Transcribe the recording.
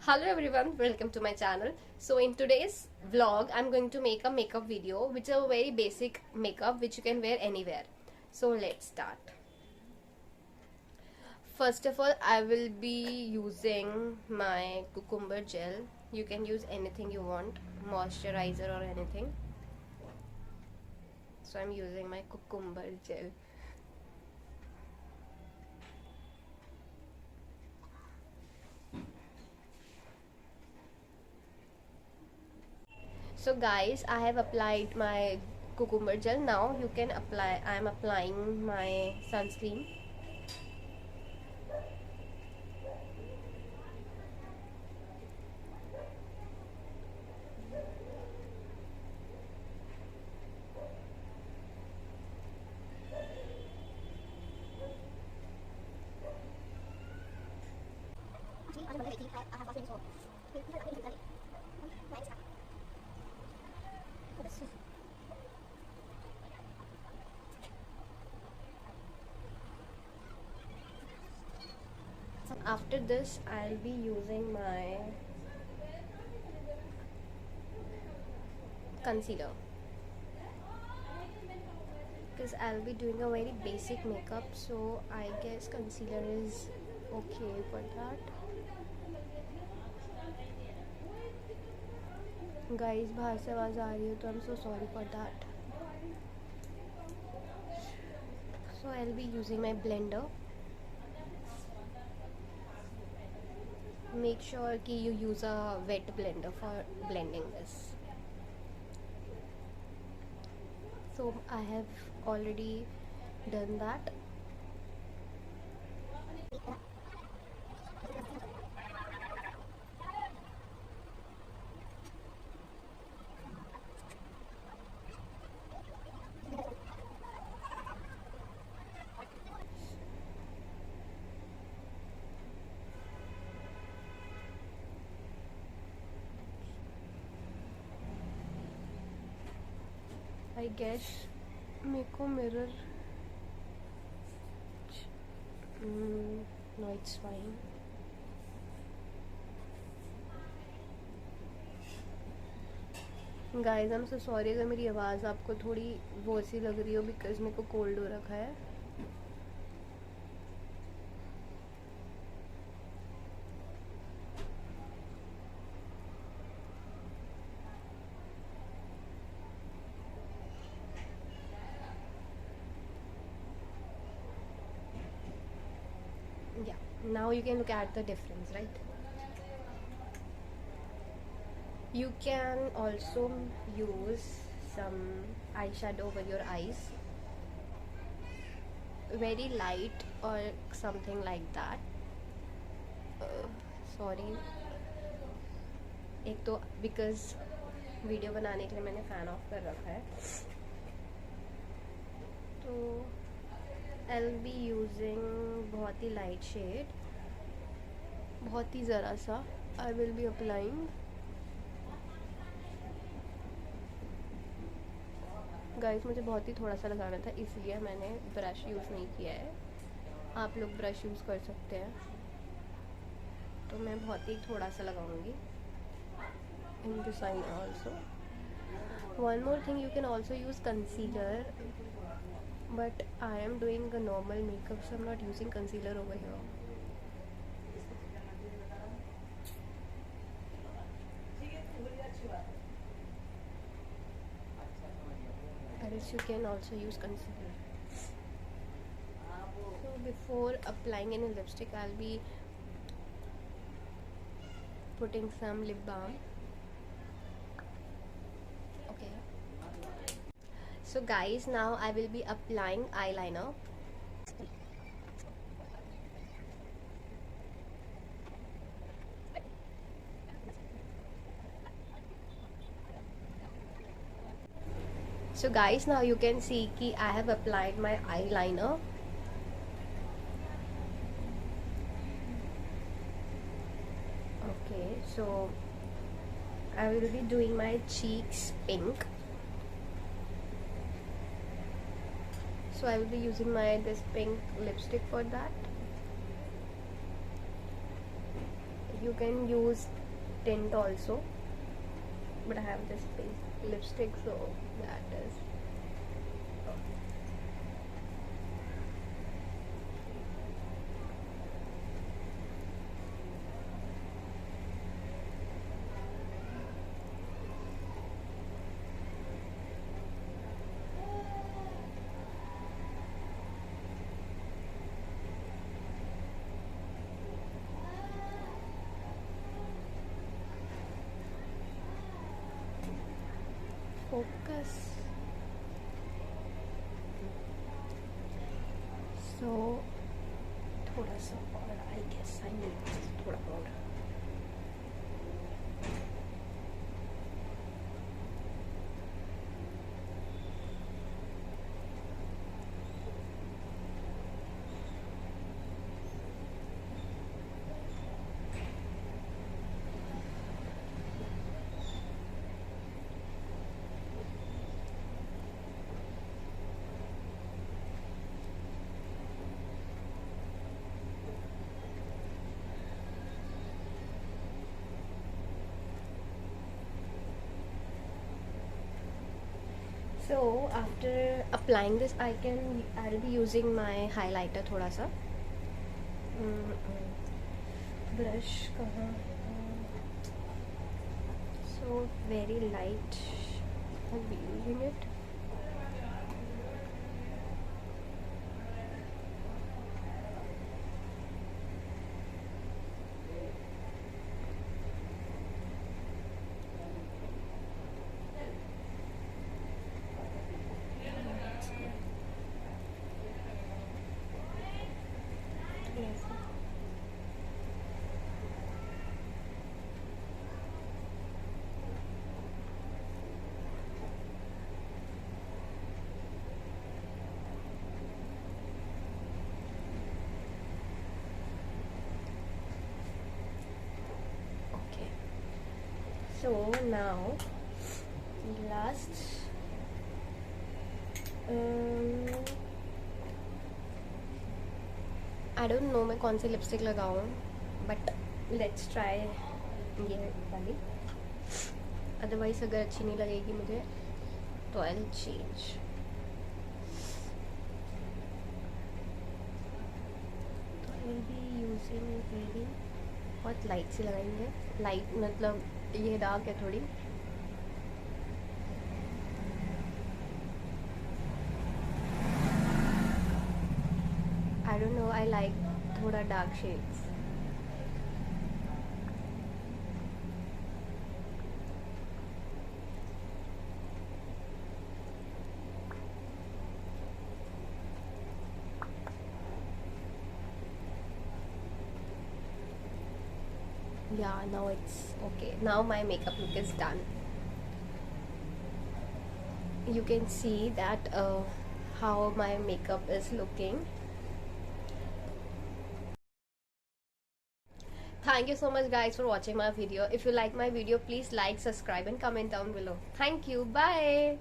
Hello everyone, welcome to my channel. So in today's vlog, I'm going to make a makeup video which is a very basic makeup which you can wear anywhere. So let's start. First of all, I will be using my cucumber gel. You can use anything you want, moisturizer or anything. So I'm using my cucumber gel. So guys, I have applied my cucumber gel. Now you can apply. I am applying my sunscreen. After this, I'll be using my concealer because I'll be doing a very basic makeup, so I guess concealer is okay for that. Guys, बाहर से आवाज़ आ रही है तो I'm so sorry for that. So I'll be using my blender. Make sure कि you use a wet blender for blending this. So I have already done that. I guess मेरे को mirror no, it's fine. Guys, I'm so sorry अगर मेरी आवाज़ आपको थोड़ी वो सी लग रही हो बिकॉज मेरे को कोल्ड हो रखा है. Yeah, now you can look at the difference, right? You can also use some eyeshadow over your eyes, very light or something like that. Sorry, एक तो because वीडियो बनाने के लिए मैंने फ़ैन ऑफ कर रखा है, तो I'll be using बहुत ही लाइट शेड, बहुत ही ज़रा सा I will be applying. Guys, मुझे बहुत ही थोड़ा सा लगाना था इसलिए मैंने ब्रश यूज़ नहीं किया है. आप लोग ब्रश यूज़ कर सकते हैं, तो मैं बहुत ही थोड़ा सा लगाऊंगी in this side also. One more thing, you can also use concealer, but I am doing a normal makeup, so I'm not using concealer over here. Else you can also use concealer. So before applying any lipstick, I'll be putting some lip balm. Okay. So guys, now I will be applying eyeliner. So guys, now you can see कि I have applied my eyeliner. Okay, so I will be doing my cheeks pink. So I will be using this pink lipstick for that. You can use tint also, but I have this pink lipstick, so that is. Focus. So थोड़ा सा और, I guess I need थोड़ा और. So after applying this, I'll be using my highlighter थोड़ा सा. Brush कहाँ? So very light. I'll be using it. Yes. Okay. So now last. I don't know मैं कौन सी लिपस्टिक लगाऊं, बट लेट्स ट्राई ये वाली. अदरवाइज अगर अच्छी नहीं लगेगी मुझे तो आई विल चेंज. तो I will be using very बहुत लाइट सी लगाएंगे. लाइट मतलब ये डार्क है थोड़ी. I don't know, I like थोड़ा dark shades. Yeah, now it's okay. Now my makeup look is done. You can see that how my makeup is looking. Thank you so much guys for watching my video. If you like my video, please like, subscribe and comment down below. Thank you. Bye.